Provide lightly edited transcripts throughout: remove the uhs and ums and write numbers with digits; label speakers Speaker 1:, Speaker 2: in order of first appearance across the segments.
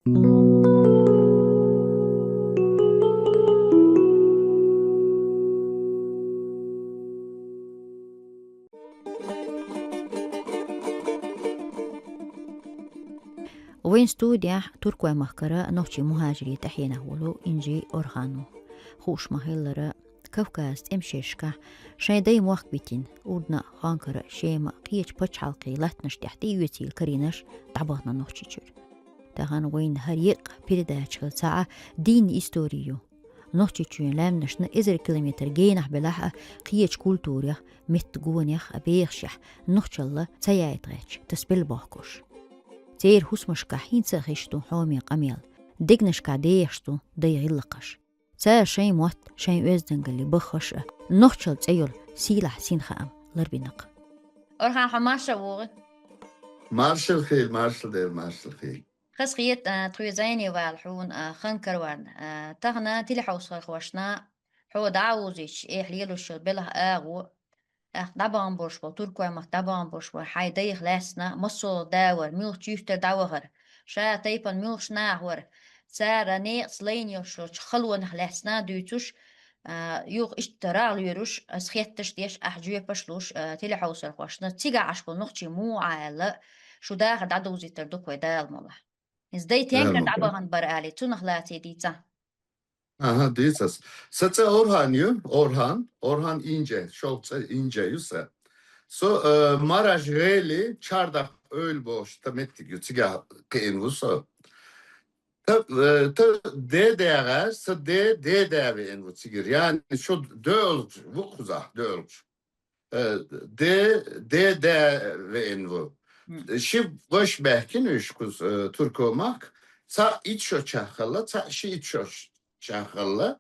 Speaker 1: وين ستوديا تركوا مهكرة نوتشي مهاجري تحينا ولو إنجي أورهانو خوش مهيلرا كوكاس امشيشكا شايداي موخ بيتين ودنا خانكرا شيما قيش بچ حلقي لاتنش تحتي يوتيل كرينش تعبانا نوتشيشر تاغان وين هريق بيرداچ ساعة دين إستوريو نوتشيشون لامنشنا إزر كيلومتر جينح بلاحة قيش كولتوريا مت جوانيخ أبيخشح نوتشالله تسايايتغيش تسبل باكوش تير هسمشكا حينسا خيشتو حومي قميل ديقنشكا ديشتو دي غلقش تا شاي موت شاي وزدنقلي بخش نوخشل تيول سيلح سين خام لربينق
Speaker 2: أرخان حماشا وغي
Speaker 3: مارشل خيل مارشل خيل
Speaker 2: خس خيت تخوي زيني والحون خنكر وان تغنا تلي حوصل خوشنا حو دعوزيش حليلو الشربله آغو دبان بوش و تركوا مخ دبان بوش و حي ديخ لاسنا مصو داور ميل تشيفت داور شا تيبان ميل شناهور سارا نيقس لينيوش خلون لاسنا دوتوش يوغ اشتراغ ليروش اسخيتش ديش احجوه بشلوش تيلي حوصل خوشنا تيجا عشقو نوختي مو عالا شو داخل دعوزي تردوك ويدال مولا ازدي تينكر دعبان برالي تونخلاتي ديتا
Speaker 3: Aha değilsiniz. Saça Orhan İnce, Şolça İnce yüse. Maraj Geli, Çardak öl boş, tametti gütüga kıyın vuso. Ta DDR, DDR en vutigir. Yani şu dölç, bu kuza dölç. DDR en vu. Şi boş behkin üç kuz Türkomak. Sa iço çakalla, sa şi iço çakalla.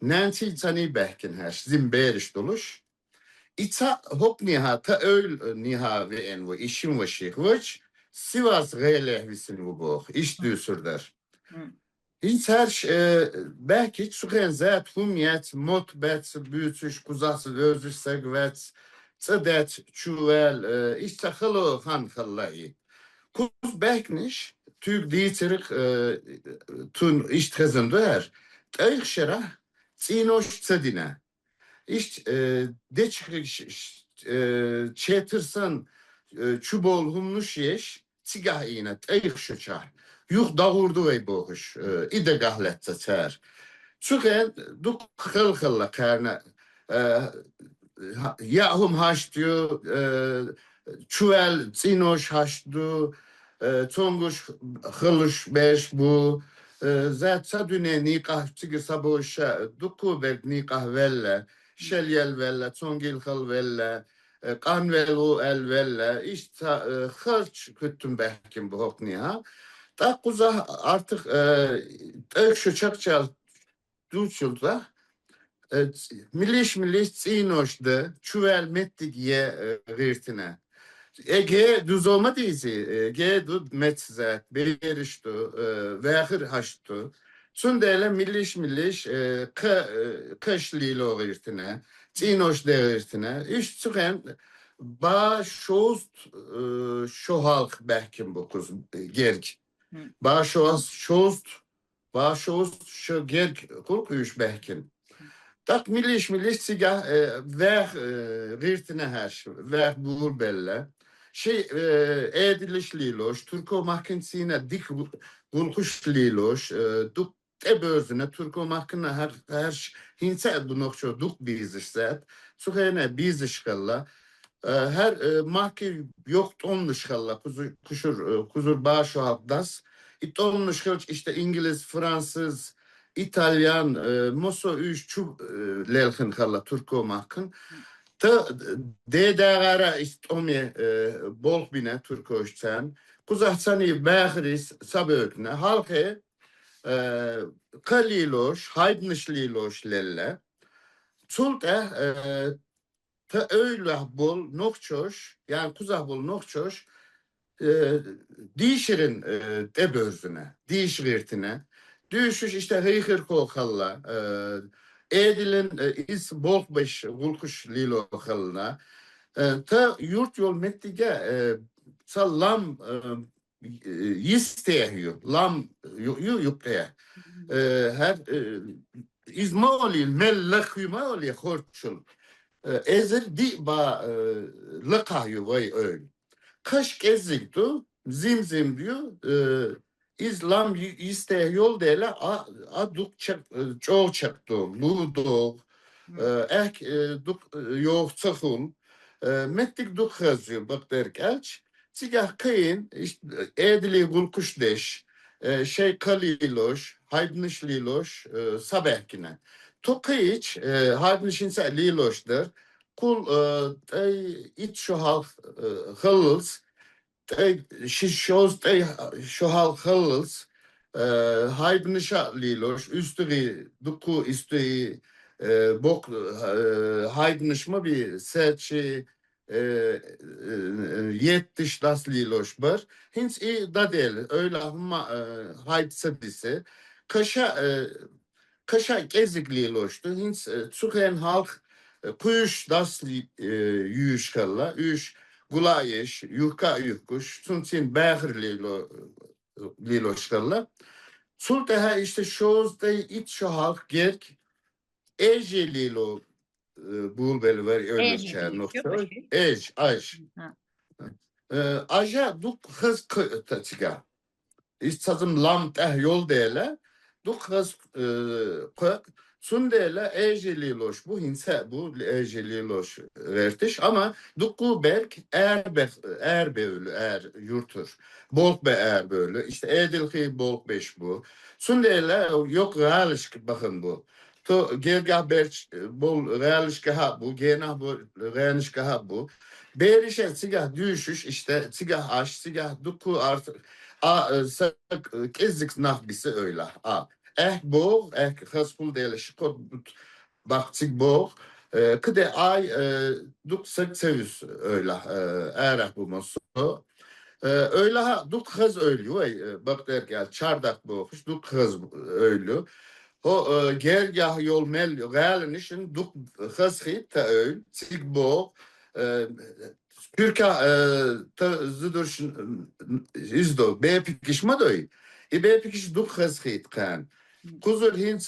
Speaker 3: Nanti tani behkin haş, zimberiş doluş. İta hop niha, ta öl niha ve en vu, işim ve şihvıç. Sivas gele visin bu boğ, iş düsürder. Hiç her belki suken zat humiyet, mot bet, büyütüş, kuzası, özüş, segvet, tsadet, çuvel, işte hılı han hıllayi. Kuz bekniş, tüb diyetirik tun iş kazındı her. Tayık şerah, tsinoş tsadine. İşte deçik çetirsan çubol humnuş yeş, tigah iğne, tayık şuçar. Yuh dağurdu ve boğuş, ide gahletse çer. Çünkü duk hılla karna, yahum haştıyor, çuvel tsinoş haştu, çonguş hılış beş bu, zatsa düne nikah çigi saboşa, duku bek nikah velle, şelyel velle, çongil hıl velle, kan velu el velle, işte hırç küttüm behkim bu hokniha. Ta kuza artık şu çakçal duçulda milliş tsinoşda çuvel mettik ye gırtına. Ege düz olmadıysa ege dud metzat beriştu vahir haştu. Sundele milliş kışlilo gırtına. Tsinoş de gırtına. İş çıkan ba şost şu halk behkim bu kuz gerk. Ba şost şu gerk kulkuyuş behkim. Tak milliş sigah ver gırtına haş ver bulur belle. Ediliş liloş, Türko mahkensine dik kulkuş liloş, duk ebözüne Türko mahkene her hinse bu nokta duk bizişset, suhene bizişkalla, her mahki yok tonluşkalla kuzur bağışı halkdas, itonluşkalla işte İngiliz, Fransız, İtalyan, moso üç çub lelkin kalla Türko mahken. Ta DDR istomi bol bine Türkoşçan. Kuzahçani bağıris sabökne halkı kaliloş, haydnışliloş lelle. Çulta ta öyle bol nokçoş, yani kuzah bol nokçoş dişirin debözüne, dişirtine. Düşüş işte hıyhır kokalla. Edilin is bolkbeş vulkuş lilo khalna ta yurt yol mettige sallam yisteyiyor. Lam yupaya. Her izmaoli mellaküma oli horçul. Ezer di ba lakayu vay öyle. Kış gezikti. Zim diyor. İslam isteyiyor değil. Aduk çok çıktı. Ludok. Duk yok çıkın. Mettik duk yazıyor. Bak derkelç. Sigah kıyın. Edili gulkuş deş. Şey kaliloş. Haydniş liloş. Sabahkine. Tokiç. Haydniş insa liloşdur. Kul iç şu halk hılıls. Şişoz şu halk hılıls. Haydnişa liloş. Üstüri duku üstüri bok haydnışma bir seçi yettiş das liloş bar. Hins da değil. Öyle ama haydsa dise. Kaşa gezik liloştu. Hins Zuchen halk kuyuş das yüş kalla. Üş gulayeş, yuhka yuhkuş. Sunsin behir liloş kalla. Sulteha işte şozda iç şu halk gerk eje lilo bulbeli var öyle çağır nokta. Aj. Aja duk hız taçıga. İstazım lam yol değil. Duk hız sundela ejeliloş bu hinse bu ejeliloş vertiş ama dukku berk er böyle er yurtur bolk be er böyle işte edilhi bolk beş bu sundela yok realiş bakın bu to gergah berç bol realiş ha bu gena bu realiş ha bu berişe sigah düşüş işte sigah aş sigah dukku artık kezik nahbisi öyle boğ, haspul değil, şikot baktık boğ. Kıde ay duk seviz öyle, erek bu masu. Öyle ha duk hız ölüyor. Bak der gel çardak boğuş, duk hız ölüyor. O gergah yol mel realinişin duk hız hit ta öl, sik boğ. Türka ta zıdırşın izdo, be pikişma doy. Be pikiş duk hız hit kan. Kuzur hins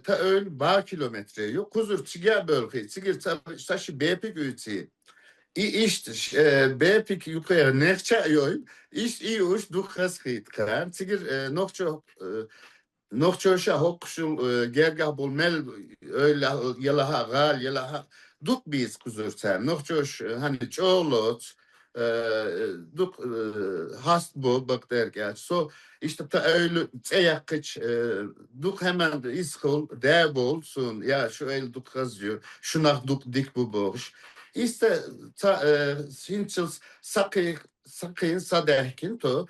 Speaker 3: ta öl ba kilometre yok. Kuzur çiger bölge. Çiger saşı bepik ütsi. İşte bepik yukarı nefçe yoy. İşte iyi uç duk haskit karan. Çiger nokço şa hokşul gergah bulmel öyle yalaha gal yalaha duk biz kuzur sen. Nokço hani çoğulot duk hast bu bak derken. So işte ta öyle yakıç duk hemen iskol debol sun ya şu el duk yazıyor şunak duk dik bu boş işte ta sinçils sakın sadehkin to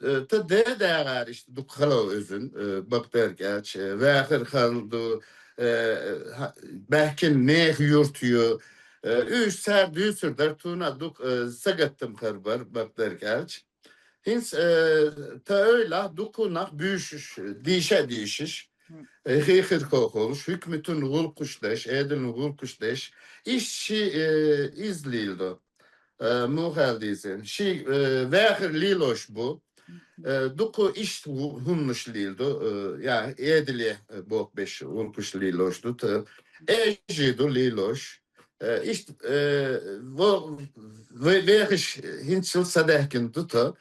Speaker 3: ta de değer işte duk halo özün bak derken ve ahir haldu belki ne yurtuyor üç ser düsür der tuna duk sagattım karbar bak derken hins ta öyle dokunak büyüşüş, değişiş. Heyhir kokoluş, hükmetün gul kuşdeş, edin gul kuşdeş. İşçi izlildi. Muhaldizin. Vehir liloş bu. Duku iş hunmuş lildi. Ya edili bok beş ulkuş liloştu. Ejidu liloş. İşte vehir hinçil sadehkin tutu.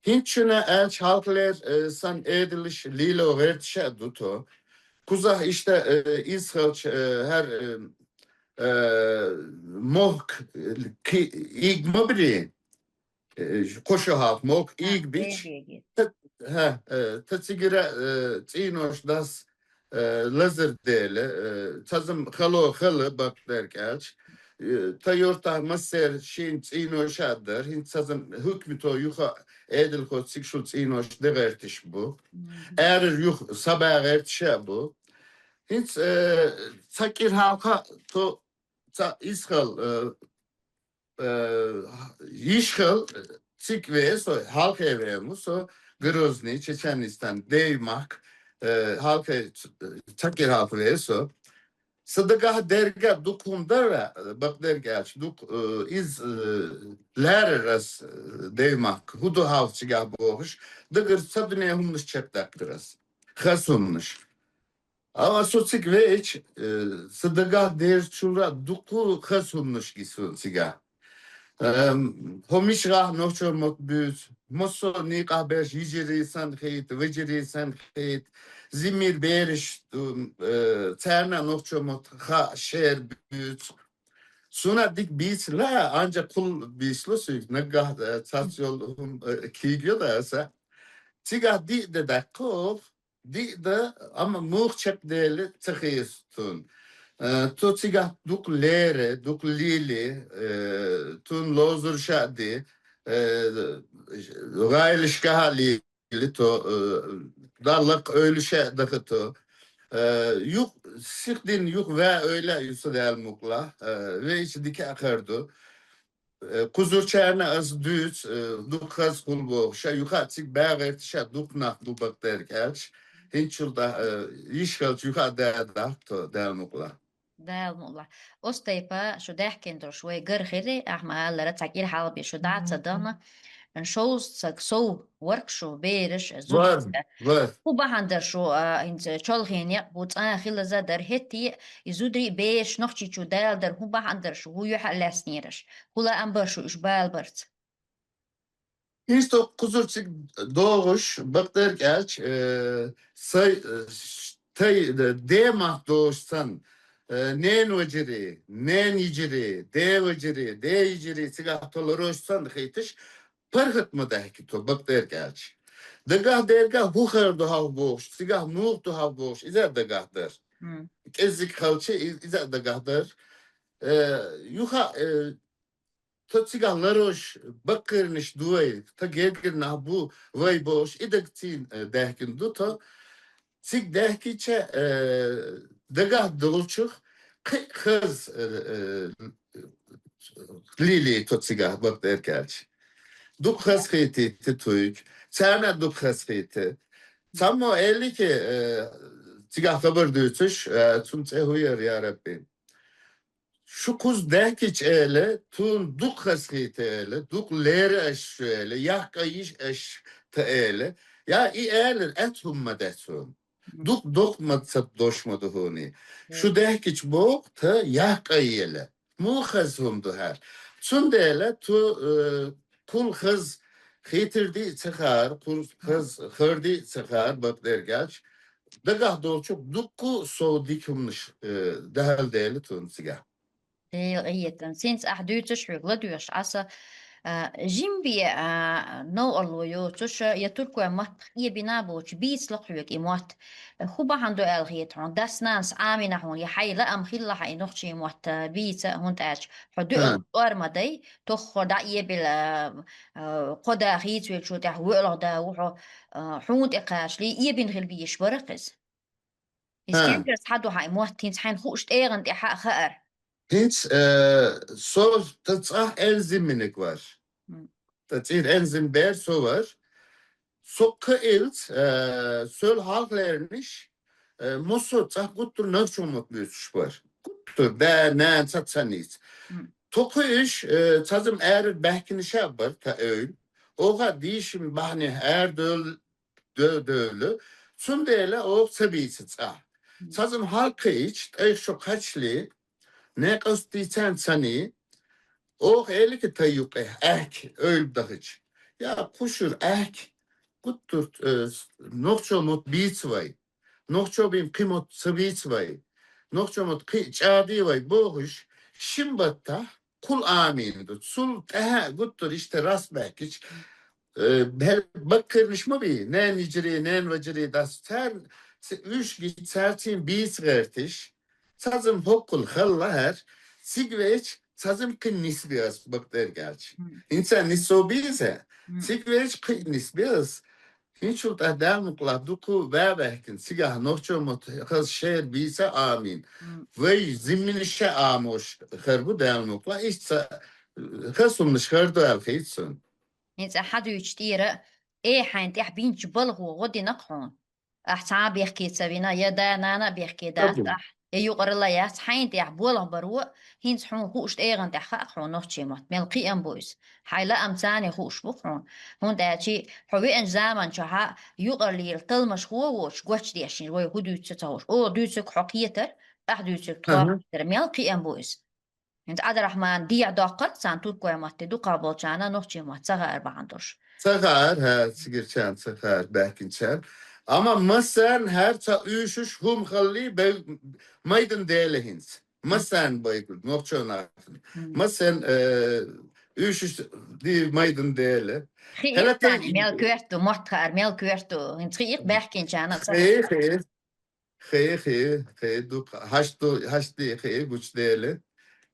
Speaker 3: Hinçüne elç halklar san ediliş lilo vertişe duto. Kuzah işte İsrail her mohk igmabri koşu halk mohk igbiç tatsigire çinoş das lazer dele tazım halo halı bak derkelç Tayorta maser şin çinoş adır hin tazım hükmüto yuha edil ko sikşul çinoş devertiş bu yuh sabah ertişe bu hiç sakir halka to İsrail işgal çik ve so halk evremu so Grozny Çeçenistan Deymak halka sakir halk ve so Sıdıgah derga dukundara bak dergaç duk iz lereras deymak hudu havçıga boğuş dıgır sadune humnuş çeptaktıras hasunmuş ama sotsik ve hiç sıdıgah der çura duku hasunmuş gisun siga homişgah noçor mot büz mosso ni kahber hicri san khit vecri san khit zimir beriş terna noçor mot ha şer büz suna dik bis la ancak kul bislo süt nagah tasyol kigiyor da asa sigah di de dakov di de ama muhçep deli tıkıyıstun tu sigah duk lere, duk lili, tun lozur şadi, gaylışkaha lili to, darlık öylüşe dıkıtı. Yuk sikdin yuk ve öyle yusu del mukla ve içi dike akardu. Kuzur çerne az düz, duk kaz kul boğuşa, yukat sik bağırt şa duk nak du bakter gelç. Hinçulda işgalç yukat del mukla.
Speaker 2: ده الموضوع أستيبا شو ده كندر شوي جر خيري أحما لا تاكير حالبي شو ده تصدقنا نشوز سو ورك شو بيرش زود
Speaker 3: Var.
Speaker 2: هو بهندر شو انت شولخين يا بوت أنا خيل زادر هتي يزودري بيش نحكي شو دال در هو بهندر شو هو يحل لسنيرش هو لا أمبر شو إش بالبرت
Speaker 3: İşte kuzurcuk doğuş, bakter geç, demah doğuşsan, nen veciri, nen iciri, de veciri, de iciri, sigahtoları hoşsan hıytış, parhıt mı dehki to, bakter geç. Degah dergah buhar duhav boş, sigah muğ duhav boş, izah degahdır. Ezik kalçı, izah degahdır. Yuha, sigahlar bakırmış duay ta gergir na bu vay boş idaktin dehkin duta sig dehkiçe degah dolçuk kız lili tot sigah bak derkelç duk kız khiti tituyk serna duk kız khiti sammo elli ki sigah kabar dütüş tüm huyar ya Rabbi şu kuz dehkiç ele, tun duk haskite ele, duk lere eş ele, yahka iş eş te ele, ya i ele et humma desum. Duk matsat doşmadı huni. Şu dehkiç bok te yahka ele. Muhaz humdu her. Sun de ele tu kul hız hitirdi çıkar, kul hız hırdi çıkar, bak dergaç. Dagah dolçuk dukku soğudik humnuş dehal değerli tun sigah.
Speaker 2: هي سينس أحدوتش غلدوش عسى جيمبي نو أرلويو تش يتركو مات يبينا بوش بيس لقيوك إموات خوبا هندو ألغيت هون داس ناس آمينة هون يحي لا أم خيلا حي نخشي إموات بيس هون تاش حدو أرمدي تخ دا يبل قدا خيت ويشو تح ويلو دا وحو حوند إقاش لي يبين غير بيش برقز إسكندرس حدو حي إموات تينس حين خوشت إيغن تحق خأر
Speaker 3: Hiç so tatsah enziminik var. Tatsir enzim ber so var. Sokka ilt söl halklermiş musu tsah guttur nöfçumut büyüsüş var. Guttur da ne tatsanit. Toku iş tazım eğer behkini şey yapar ta öyle. Oha dişim bahane eğer dölü. Sundele o sabisi tsah. Tazım halkı iç şu kaçlı ne kastıysan sani o eli ki tayyuk öyle dahıç. Ya kuşur guttur nokço mut biçvay. Nokço bim kimot sabiçvay. Nokço mut çadi vay boğuş. Şimbatta kul amin. Sul guttur işte rast belkiç. Bakırmış mı bir? Ne nicri ne vacri das ter üç git sertin bis vertiş. Sazım hokul hallar sigveç sazım kin nisbiyas bak der gerçi. İnsan nisobize sigveç kin nisbiyas. Hiç ult adamukla duku verbekin sigah nohçomot hız şer bise amin. Ve zimmin işe amoş hırbu damukla işte hısumluş hırdu alfeytsun.
Speaker 2: إنت أحد يشتيرة إيه حين تح بين جبل هو غدي نقحون أحسن بيحكي تبينا يا دا نانا بيحكي دا
Speaker 3: Tabii.
Speaker 2: يقرلا يا حين تيح بولا برو هينس حون خوش ايغن تحقق حون نوتشي مات ملقي ام بويس حيلا ام تاني خوش بخون هون داتشي حوي ان زمان شها يقرلي التلمش هو وش قوش ديشين وي هو دوتس تاوش او دوتسك حقيتر اح دوتسك توار ملقي ام بويس انت عبد الرحمن دي دقت سان تور كوي مات دو قابل جانا نوتشي مات سغا 4
Speaker 3: Sakar, ha, sigirçen, sakar, belkinçen. Ama masen her ta üşüş hum halli be maydın değerli hins. Masen baygul, nokçon artın. Masen üşüş di maydın değerli.
Speaker 2: خير
Speaker 3: Hele te
Speaker 2: تاني ميل كويرتو مطخر ميل كويرتو انت خير بحكي جانا
Speaker 3: xeye xeye xeye du haştu xeye güç değerli.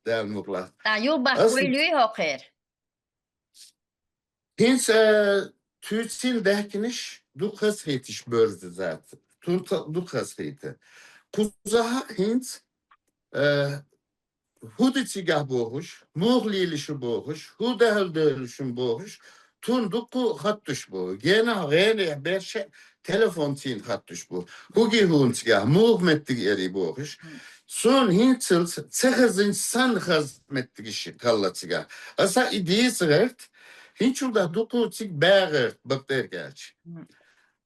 Speaker 3: Değerli mukla.
Speaker 2: تا يو بح
Speaker 3: Asıl
Speaker 2: كوي هو خير
Speaker 3: hins tütsin dehkiniş du kız hetiş bördü zaten. Du kız heti. Kuzaha hint hudicigah boğuş, muğlilişi boğuş, hudehöldölüşün boğuş, tunduku hattuş bu. Gene berşe telefon tin hattuş bu. Hugi huncigah, muğmettik eri boğuş. Son hintsıl çehazın san hazmettik işi kallatsigah. Asa ideyi sıgırt, hinçurda duku çik bağırt bakter gelç.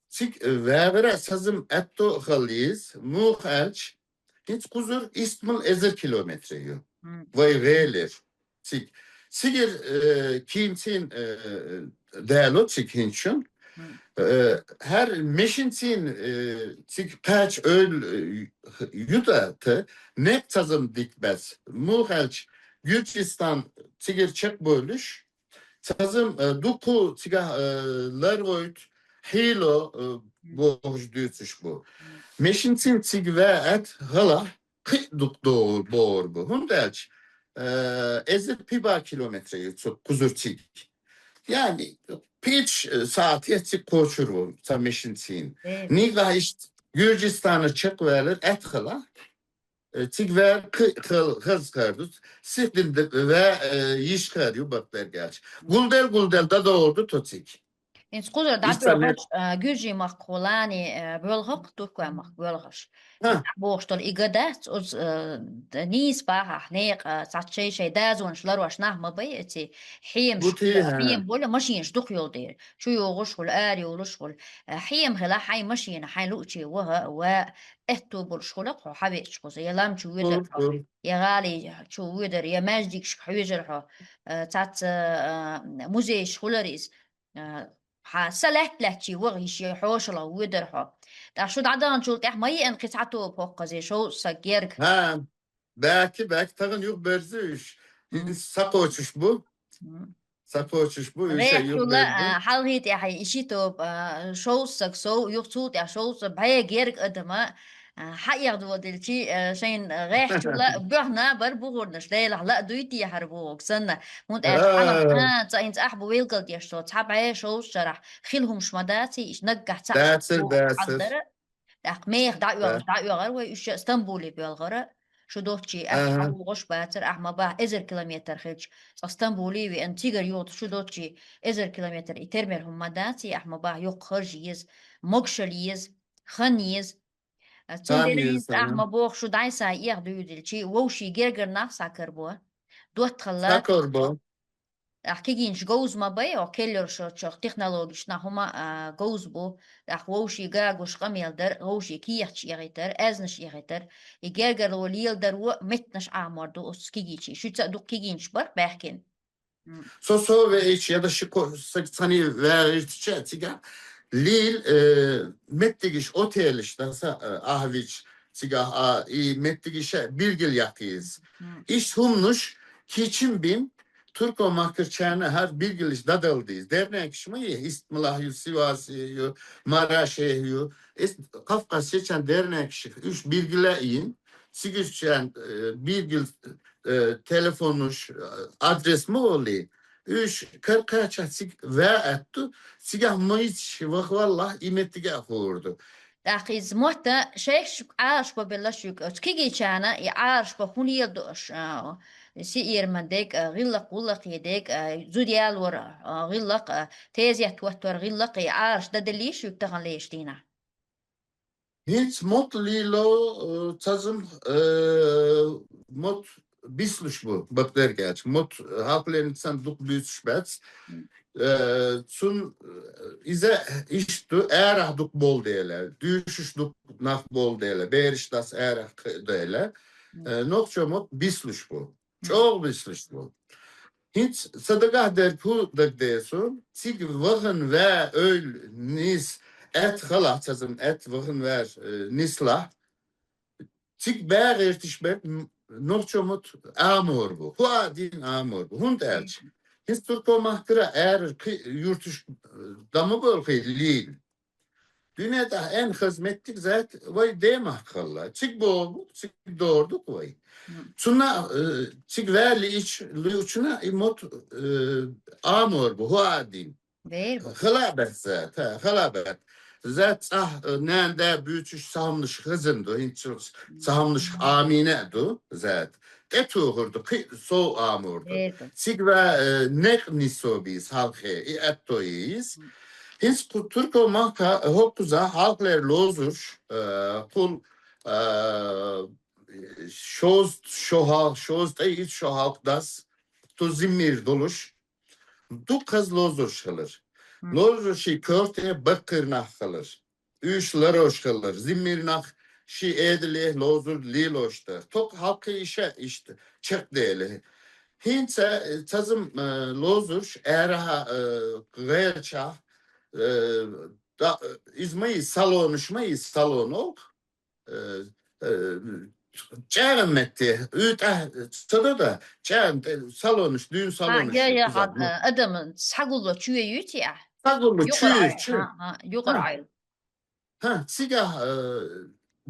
Speaker 3: Çik vævere sazım etto haliz, muğelç, hiç kuzur İstmil ezer kilometreyi. Vay veler. Sik. Sigir kintin değerli çik hinçun. Her meşintin sik kaç öl yudatı ne tazım dikmez. Muhalç Gürcistan sigir çek bölüş. Tazım duku sigahlar voyt hilo boğuş düğütüş bu. Meşintin tig ve et hala kıyduk doğur bu. Hundaç ezip piba kilometreyi çok kuzur tig. Yani piç saat yetçik koçur bu sa meşintin. Niga işte Gürcistan'a çık verir et hala. Tig ve hız kardus. Siklinde ve yiş karıyor baklar gerçi. Guldel da doğurdu totik.
Speaker 2: انت قدر دعب
Speaker 3: İşte ne?
Speaker 2: بلغش جوجي مقولاني بلغق تركوا مق بلغش انت
Speaker 3: Ha,
Speaker 2: بوشتر إيجادات أز نيس باها حنيق ساتشي شي دازون شلروش نه ما بيتي حيم
Speaker 3: bu
Speaker 2: شكل
Speaker 3: ti
Speaker 2: حيم
Speaker 3: ha.
Speaker 2: بولا ماشيين شدق يولدير شو يوغشغل آري ولشغل حيم خلا حي ماشيين حي لوتشي وها و اتو برشغلق حبيت شقوز يلام شو يدر
Speaker 3: Dur.
Speaker 2: يا غالي شو يدر يا ماجديك شو يجر تات موزي شغلريز سلحتلتشي وغيشي حوشلا ودرها دا شو دعدان شو تح مي ان قطعته بوقا زي شو سجيرك
Speaker 3: Ha, belki tağın yok berzi üç. Sako uçuş bu. Sako uçuş bu. Üç ay
Speaker 2: غير شو
Speaker 3: yok berzi.
Speaker 2: لا حلغيت يا حي اشيتو شو سك سو يخصوت يا شو بهي جيرك قدما حقيقة دو دلتي شين غير شو لا بهنا بر بغورنش ليلة لا دويتي يا حربوك سنة مونت اش حلم
Speaker 3: Ha,
Speaker 2: تاينت احبو ويلقل دي شو تحب عيه شو شرح خيلهم شمداتي اش نجح تحشو
Speaker 3: Dərsir.
Speaker 2: حضر أقميخ
Speaker 3: Da.
Speaker 2: دعوة غير ويش اسطنبولي بالغرة شو دوتشي
Speaker 3: Aha.
Speaker 2: أحو غش باتر أحما باه إزر كيلومتر خيج اسطنبولي وانتيجر يوت شو دوتشي إزر كيلومتر إترمر هم مداتي أحما باه يوق خرجيز مقشليز خنيز تون
Speaker 3: Tam
Speaker 2: ديرينز
Speaker 3: yüzden.
Speaker 2: أحما بوخ شو دايسا يغدو يدلشي ووشي جرجر نفسا كربوه دوت خلا
Speaker 3: Sakor bu.
Speaker 2: أحكيجينش جوز ما بي أو كيلر شو تكنولوجيش هما جوز بو أخوشي جاجوش قميل در غوشي كيحش يغيتر أزنش يغيتر يجرجر وليل در متنش أعمر دو أسكيجيشي شو تسأدو كيجينش بر بحكين
Speaker 3: So ve iç ya da şiko sani ve içe tiga. Lil mettigiş otel işte ahviç tiga mettigişe bilgil yakıyız. İş humnuş kiçim bin Turko mahkırçağına her bilgiliş dadaldıyız. Dernek şıma ye İstmilahyu Sivasiyu Maraşeyu Kafkas seçen dernek şık üç bilgile in sigirçen bilgil telefonuş adres mi oluyor? Üç karkaça ve ettu sigah mayıç vakvallah imettige kurdu.
Speaker 2: أخيز موتا شيش عارش ببلشوك كيجي كان يعارش بخوني يدوش سيئر من ديك غلق غلق يديك زوديال ورا غلق تيزي توتر غلق يعارش ده دليش يبتغن ليش دينا
Speaker 3: Hiç mot lilo tazım mot bisluş bu bakter geç. Mot halkların insan duk büyütüş bets. Sun ize iştu erah duk bol değerler. Düşüş duk naf bol değerler. Beğeriş das erah değerler. Nokça mot bisluş bu. Çok bisluş bu. Hiç sadaka der pu der desun. Sig vahın ve öl nis et halah tazım et vahın ver nislah. Sig bär ertişmek nokçomut amor bu. Hua din amor bu. Hund elç. Hiç Türko mahkıra yurtuş damı bol lil. Dünyada en hizmetlik zat vay demah kalla. Çık bu, çık doğurduk vay. Şuna çık verli iç lüçuna imot amor bu huadin.
Speaker 2: Ver bu.
Speaker 3: Halabet zat, halabet. Zat nende büyütüş sahımlış hızındı, hiç sahımlış amine du zat. Etuğurdu, so amurdu.
Speaker 2: Ver bu.
Speaker 3: Çık ve nek nisobiz halkı, ettoyiz. Hiç Türko mahka hokkuza halklar lozur kul şoz da hiç şo halk das tu zimmir doluş du kız lozur şılır. Lozur şi körte bakır kalır. Üç laroş kalır. Zimmir nah şi edili lozur liloştur. Tok halkı işe işte çık değil. Hinse tazım lozur era gayça da izmayi salon ok. Çağırın metti. Tadı da çağırın salonuş, düğün
Speaker 2: Ha
Speaker 3: salonuş.
Speaker 2: ya
Speaker 3: Güzel.
Speaker 2: adamın sagullu çüye yüt ya.
Speaker 3: Sagurlu
Speaker 2: Yukarı
Speaker 3: çüğür
Speaker 2: ayrı.
Speaker 3: çüğür.
Speaker 2: Ha yukarı
Speaker 3: Ha,
Speaker 2: ayrı.
Speaker 3: sigah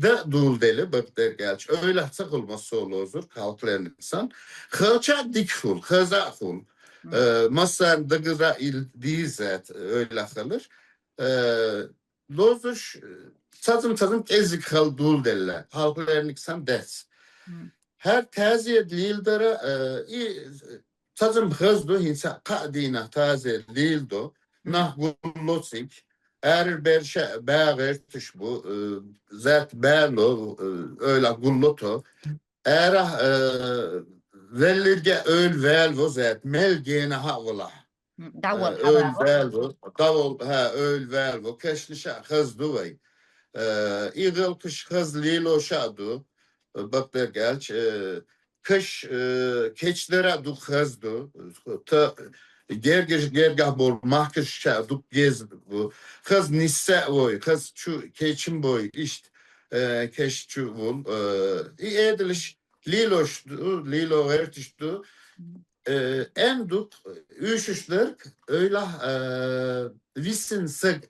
Speaker 3: da dul deli bak der gelç. Öyle sakılması olozur kalkların insan. Hıça dik ful, hıza ful. Masan dıgıra il dizet öyle kalır. Lozur sazım ezik kal dul delle. Halkların insan des. Her taziyet lildara sazım hızdı hinsa kadina taziyet lildo. Nah gullosik. Er berşe bağırtış bu. Zat berlo öyle gulloto. Era velirge öl velvo zat melgene havla.
Speaker 2: Davul
Speaker 3: Öl
Speaker 2: hava.
Speaker 3: velvo. Davul öl velvo. Keşnişa hızdı vay. İğıl kış hız lilo şadu. Bak der gelç. Kış keçlere duk hızdı. Gergah bol mahkış şaduk gez bu. Kız nisse oy. Kız şu keçim boy. İşte keş şu bul. Ediliş liloştu. Lilo vertiştu. En duk üşüşler öyle visin sık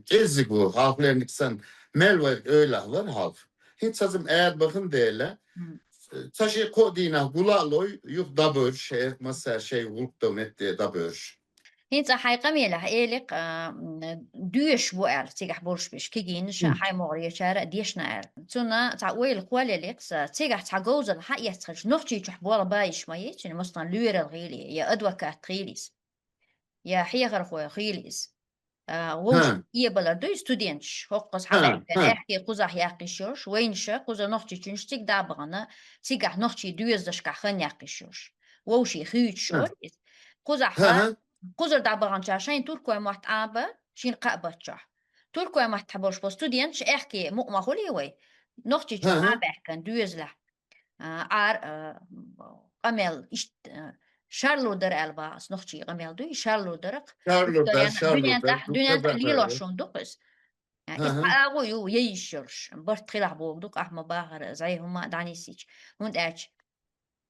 Speaker 3: gezik bu halkların sen melvar öyle var halk. Hiç sazım eğer bakın değerler. Taşı kodina gulaloy yuk dabır şey mesela şey vurktum etti dabır.
Speaker 2: Hinsa حيقميلة إيلك دوش بو أل تيجح بورش بيش كيجينش حي مغري شارع ديشنا أل تنا تعويل قوالي ليكس تيجح تعجوز الحق يتخش نختي تح بولا بايش ما يتشني مصنع لوير الغيلي يا أدوكات غيليس يا حيغر خويا غيليس وش يبلا دو ستودنتش هقص حدا كان احكي قزح يقيشوش وينش قزا نختي تشنش تيك دابغنا تيجح نختي دويز خن يقيشوش ووشي خيوتشوش قزح قزر دابغان شين تركو محت آبا شين قابتشا تركو محت حبوش بو ستودنتش احكي مقما خولي وي نختي تشو آبا كان دويز له قمل إشت شارلو در الباس نختي قمل دوي شارلو درق دنيا ليلو شون دقس إتقاغو يو ييشرش برت خلاح بوغدوك أحمى باهر زي هما دانيسيش هوند أج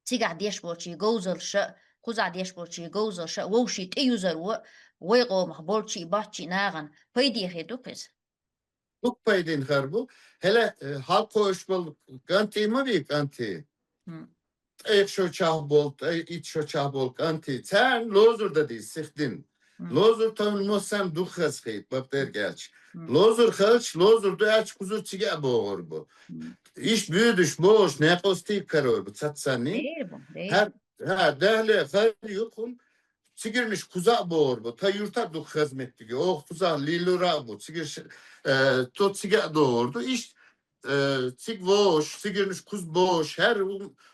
Speaker 2: تيجع ديش بوشي جوزر شا قزع ديش بوشي جوزر شا ووشي تيوزر ويغو مخبولشي باتشي ناغن فيدي خيدوكس
Speaker 3: Duk paydin harbu. Hele halk hoş bol ganti mi bir ganti? Ek şu çah bol, iç şu çah bol ganti. Sen lozur da değil sıktın. Lozur tanımlıyorsan duk hızkıyt. Bak der gelç. Lozur hılç, lozur da aç kuzu çiğe boğur bu. İş büyüdüş boş, ne kostik karor bu. Satsani. Her, dehle, hayır yokun. sigirmiş kuza boğur bu. Ta yurta duk hizmetti ki. O kuza lilura bu. Sigir tot siga doğurdu. İş sig boş, sigirmiş kuz boş. Her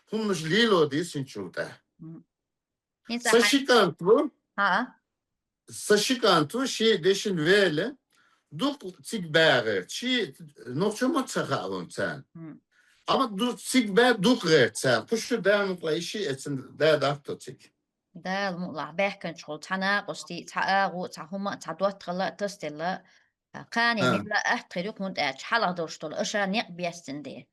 Speaker 3: hunmuş lilo diye sinçulda.
Speaker 2: Insa
Speaker 3: Saşikantu,
Speaker 2: ha.
Speaker 3: saşikantu şey deşin vele. Duk sig bärer. Çi nokçama çakavun sen. Ama duk sig bär duk ret sen. Puşu devamlıkla işi etsin. Dağda tik.
Speaker 2: ده الموضوع بيحكي شغل تنا قصدي تعاقو تعهما تعدوت تغلا تستلا قاني من
Speaker 3: Ha.
Speaker 2: لا أحترق من أج حلا دوشتول أشرا نيق بيستندي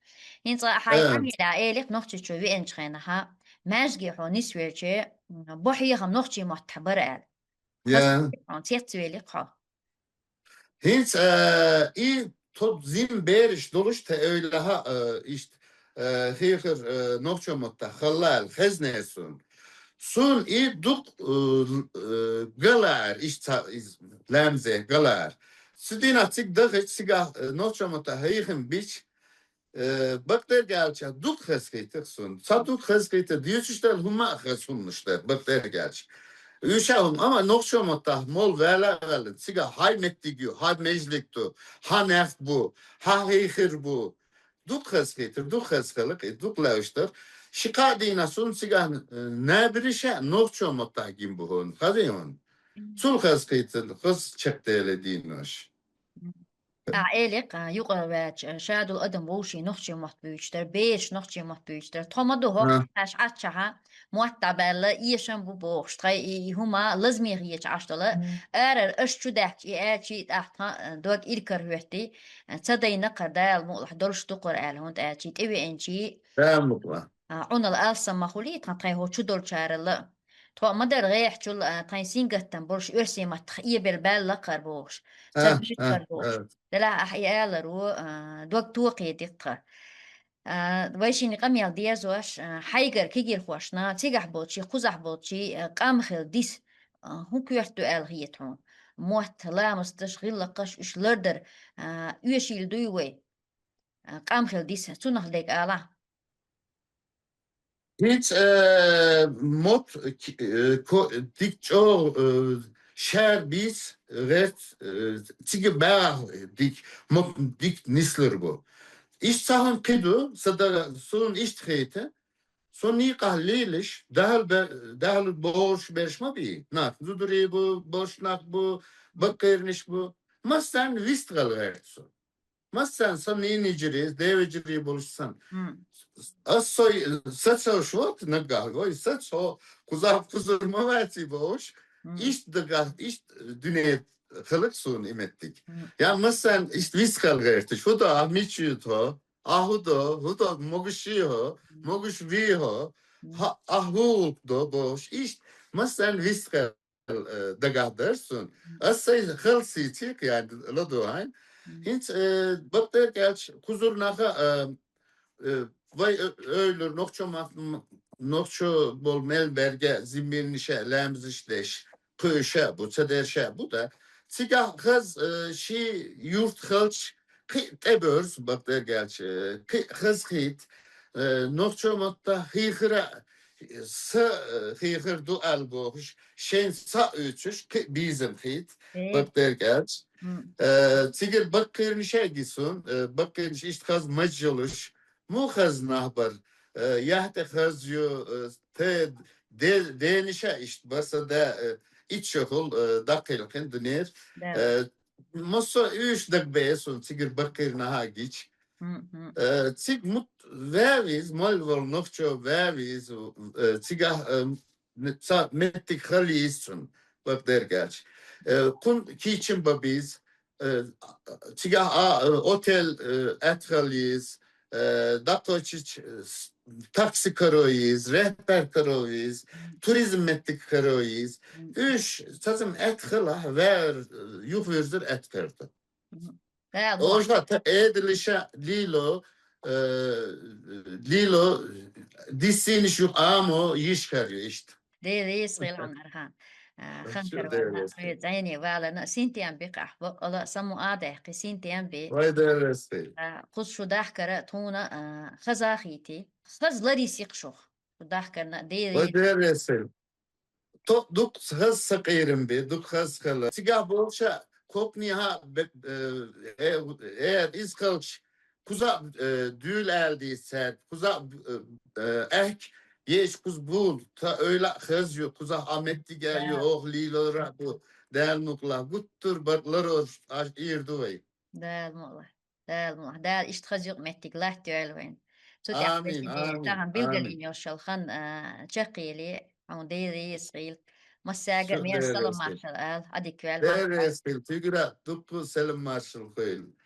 Speaker 2: هنصا حي
Speaker 3: Evet.
Speaker 2: أمي لا إيلك نختي شوي إن شخينها مازجي حو نسويرجي بوحي هم نختي محتبر آل خاص
Speaker 3: Ya.
Speaker 2: عن تيتسويلي قا
Speaker 3: Hins i tot zin beriş doluş te öyle ha işte hihir nokçamotta halal haznesun. Sun i duk galar işte lamze galar. Sidin atik dağıç siga nokçamotta hihim biç bakter gelçe duk haskaytık sun. Sa duk haskaytık diyüşüşler huma hasunmuşlar bakter gelçe. Üşahım ama nokşomotta mol verler siga hay mettigiyor, hay mecliktu, ha nef bu, ha heyhir bu. Duk haskaytır, duk haskalık, duk lavuştur. Şikadina sun siga ne bir işe nokşomotta kim bu hon, kaziyon. Sul haskaytır, kız çıktı ele dinoş.
Speaker 2: أعيلك يقرأ شادو الأدم ووشي نخشي محتويشتر بيش نخشي محتويشتر توما دو هوك
Speaker 3: Ha,
Speaker 2: تاش عتشها موتابة لا إيشان بو بوش تغي هما لازمي غيش عشتلا أرر أشتو داك إياتي تحتا دوك إلكر هوتي تصدي نقر دال مولح دولش تقر آل هونت آتي تيوي إنشي
Speaker 3: devamlıkla.
Speaker 2: عون الألسا مخولي تغي هو شو دول شارلا تو مدر غيح شل تاين سينغتن برش إرسي ما تخيي بالبال لقر بوش
Speaker 3: Ha,
Speaker 2: تبشت
Speaker 3: ha,
Speaker 2: قر بوش
Speaker 3: evet.
Speaker 2: دلا أحياء لرو دوك توقي دقة ويشيني قميال ديازوش حيقر كيجير خوشنا تيجح بوتشي خوزح بوتشي قامخل ديس هو كيرتو آل غيتهم موت لا مستشغل لقش إش لردر يشيل دويوي قامخل ديس تونخ ديك آلا
Speaker 3: Hiç mod dikço şer biz ret tige bär dik mod dik nisler bu. İş sahan kıdu sada son iş trete son ni qahliliş dahil boş berşma bi nak zuduri bu boş nak bu bakırmış bu masan vistgal vertso masan san iniciri deveciri buluşsan Assoy saco švot nagahgo, saco kuzav kuzurma versi boş. İşte dagah, işte düne kılık sun imettik. Ya mesela işte viskal gerti. Şu da ahmiçi to, hu da moguşi ho, moguş vi ho, ahu do boş. İşte mesela viskal dagah dersun. Asay khalsi tik yani lodoğan. Hiç bakter gelç kuzur naha vay öyle nokço bol melberge zimbirnişe lemzişleş kışa bu çederşe bu da sigah kız şi yurt kılç ebörs bak der gelç kız hit nokço matta hihira sa hihir du alboş şen sa üçüş bizim hit bak der gelç sigir bakırnişe gisun bakırnişe işte kaz macoluş مو خز نهبر يهت خزيو تد دينشا إشت بس دا إتشغل دقيل كندنير مصر إيش دق بيسون تيجر بقير نهاجيش تيج مت فاريز مالول نفشو فاريز تيجا متك خليسون بقدر جالش كون كيتشن بابيز تيجا أوتيل أتخليز Datoçiç taksi karoyiz, rehber karoyiz, turizm mettik karoyiz. Üç, sazım et hıla ver, yuh verzir et verdi. Oja ta edilişe lilo disiniş yuh amo yiş karıyor işte.
Speaker 2: دي صغير عمرها خنكر
Speaker 3: Şu
Speaker 2: وانا
Speaker 3: devresli.
Speaker 2: زيني والا سنتيان بقح ولا سمو آده قي سنتيان بي
Speaker 3: Vay devresli.
Speaker 2: قص شو داحكرة تونا خزاخيتي خز لري سيقشوخ شو داحكرنا دي
Speaker 3: Vay devresli. Duk hız sıkıyorum bir, duk hız kılı. Sigah bolşa kokni ha eğer iz kılç kuza düğül eldiyse kuza ek yeş kuz bul ta öyle hız yok kuza Ahmet geliyor oh lilora bu del nukla guttur batlar or irduay.
Speaker 2: Del mola. Del mola. Del iştihacık mettik lahti ölveyn. Tut
Speaker 3: Amin
Speaker 2: yakbesini
Speaker 3: amin
Speaker 2: tahan
Speaker 3: amin.
Speaker 2: bilgelin yoşalhan çakili. Ama deyri yisgil. Masaga
Speaker 3: Çok
Speaker 2: mer
Speaker 3: değerli
Speaker 2: salam
Speaker 3: estil.
Speaker 2: marşal al. Adik vel han.
Speaker 3: Değerli estil figüra duk selim marşal koyun.